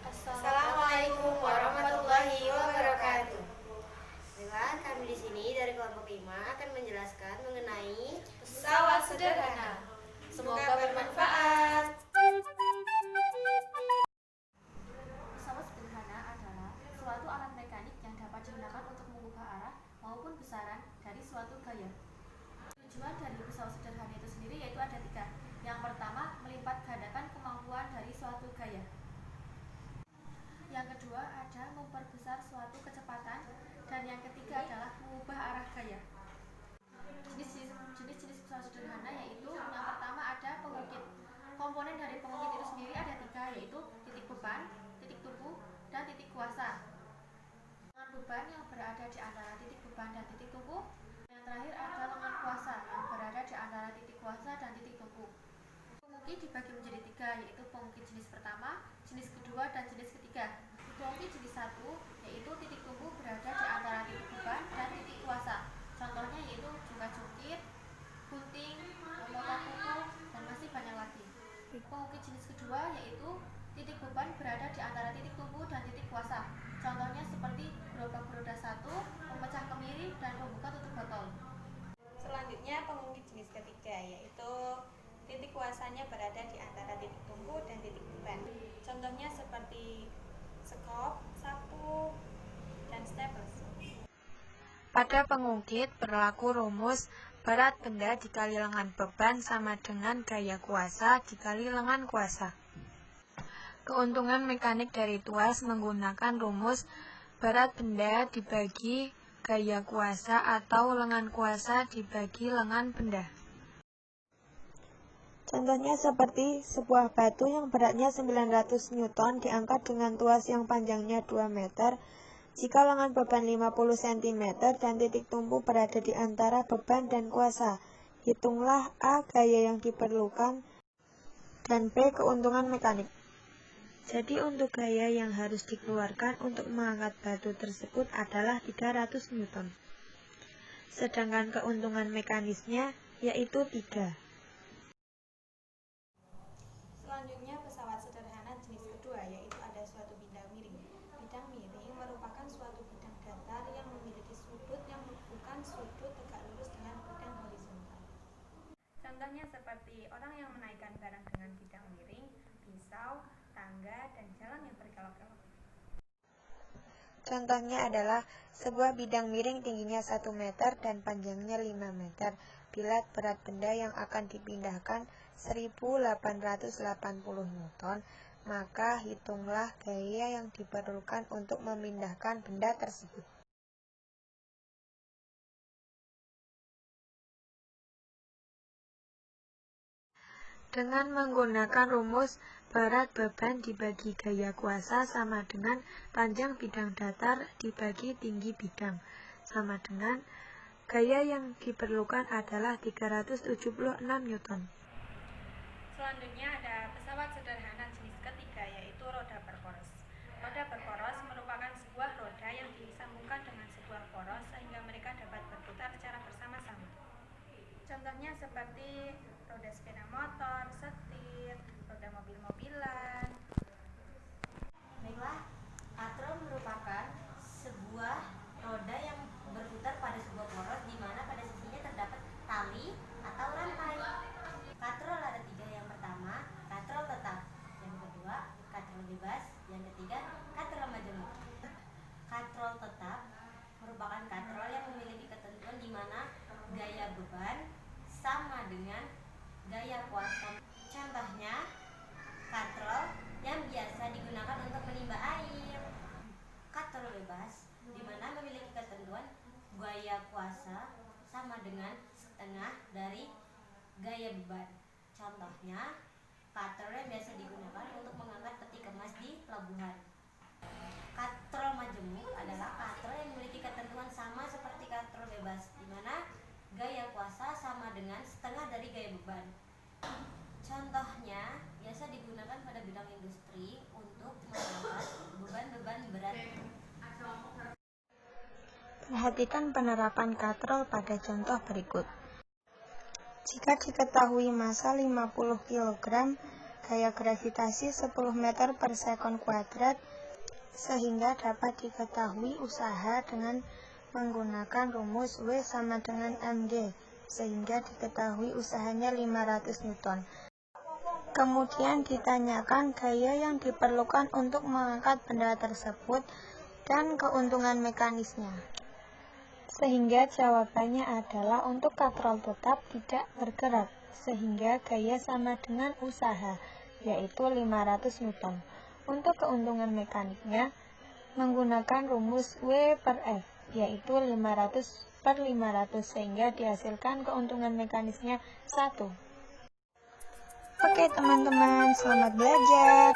Assalamualaikum warahmatullahi wabarakatuh. Baiklah, kami di sini dari kelompok 5 akan menjelaskan mengenai pesawat sederhana. Semoga bermanfaat. Pesawat sederhana adalah suatu alat mekanik yang dapat digunakan untuk mengubah arah maupun besaran dari suatu gaya. Tujuan dari pesawat sederhana itu sendiri yaitu ada 3. Yang pertama, melipat gandakan kemampuan dari suatu gaya. Yang kedua, ada memperbesar suatu kecepatan. Dan yang ketiga adalah mengubah arah gaya. Jenis-jenis pesawat sederhana yaitu yang pertama ada pengukit. Komponen dari pengukit itu sendiri ada 3, yaitu titik beban, titik tumpu, dan titik kuasa. Lengan beban yang berada di antara titik beban dan titik tumpu. Yang terakhir ada lengan kuasa yang berada di antara titik kuasa dan titik tumpu. Pengukit dibagi menjadi 3, yaitu pengukit jenis pertama, jenis kedua, dan jenis ketiga. Pengukit jenis 1 yaitu titik tumpu berada di antara titik beban dan titik kuasa. Contohnya yaitu jungkat-jungkit, gunting, memotong kuku, dan masih banyak lagi. Pengukit jenis kedua yaitu titik beban berada di antara titik tumpu dan titik kuasa. Contohnya seperti gerobak roda 1, pemecah kemiri, dan pembuka tutup botol. Selanjutnya pengukit jenis ketiga yaitu titik kuasanya berada di antara titik tumpu dan titik beban. Contohnya seperti sekop, sapu, dan staples. Pada pengukit berlaku rumus berat benda dikali lengan beban sama dengan gaya kuasa dikali lengan kuasa. Keuntungan mekanik dari tuas menggunakan rumus berat benda dibagi gaya kuasa atau lengan kuasa dibagi lengan benda. Contohnya seperti sebuah batu yang beratnya 900 Newton diangkat dengan tuas yang panjangnya 2 meter. Jika lengan beban 50 cm dan titik tumpu berada di antara beban dan kuasa, hitunglah A gaya yang diperlukan dan B keuntungan mekanik. Jadi untuk gaya yang harus dikeluarkan untuk mengangkat batu tersebut adalah 300 Newton. Sedangkan keuntungan mekanisnya yaitu 3. Selanjutnya pesawat sederhana jenis kedua yaitu ada suatu bidang miring. Bidang miring merupakan suatu bidang datar yang memiliki sudut yang bukan sudut tegak lurus dengan bidang horizontal. Contohnya seperti orang yang menaikkan barang dengan bidang miring, pisau, tangga, dan jalan yang berkelok-kelok. Contohnya adalah sebuah bidang miring tingginya 1 meter dan panjangnya 5 meter. Bila berat benda yang akan dipindahkan 1880 Newton, maka hitunglah gaya yang diperlukan untuk memindahkan benda tersebut. Dengan menggunakan rumus berat beban dibagi gaya kuasa sama dengan panjang bidang datar dibagi tinggi bidang, sama dengan gaya yang diperlukan adalah 376 Newton. Selanjutnya ada pesawat sederhana jenis ketiga yaitu roda berporos. Roda berporos merupakan sebuah roda yang disambungkan dengan sebuah poros sehingga mereka dapat berputar secara bersama-sama. Contohnya seperti roda sepeda motor, setir, roda mobil-mobilan. Baiklah, atro merupakan sebuah roda yang dengan gaya kuasa. Contohnya, katrol yang biasa digunakan untuk menimba air. Katrol bebas, di mana memiliki ketentuan gaya kuasa sama dengan setengah dari gaya beban. Contohnya, katrol yang biasa digunakan untuk mengangkat peti kemas di pelabuhan. Katrol majemuk adalah katrol yang memiliki ketentuan sama seperti katrol bebas, di mana gaya kuasa sama dengan setengah dari gaya beban. Contohnya, biasa digunakan pada bidang industri untuk mengangkat beban-beban berat. Perhatikan penerapan katrol pada contoh berikut. Jika diketahui massa 50 kg, gaya gravitasi 10 meter per sekon kuadrat, sehingga dapat diketahui usaha dengan menggunakan rumus W sama dengan mg, sehingga diketahui usahanya 500 Newton. Kemudian ditanyakan gaya yang diperlukan untuk mengangkat benda tersebut dan keuntungan mekanisnya. Sehingga jawabannya adalah untuk katrol tetap tidak bergerak, sehingga gaya sama dengan usaha, yaitu 500 Newton. Untuk keuntungan mekaniknya, menggunakan rumus W per F, yaitu 500 per 500, sehingga dihasilkan keuntungan mekanisnya 1. Oke teman-teman, selamat belajar.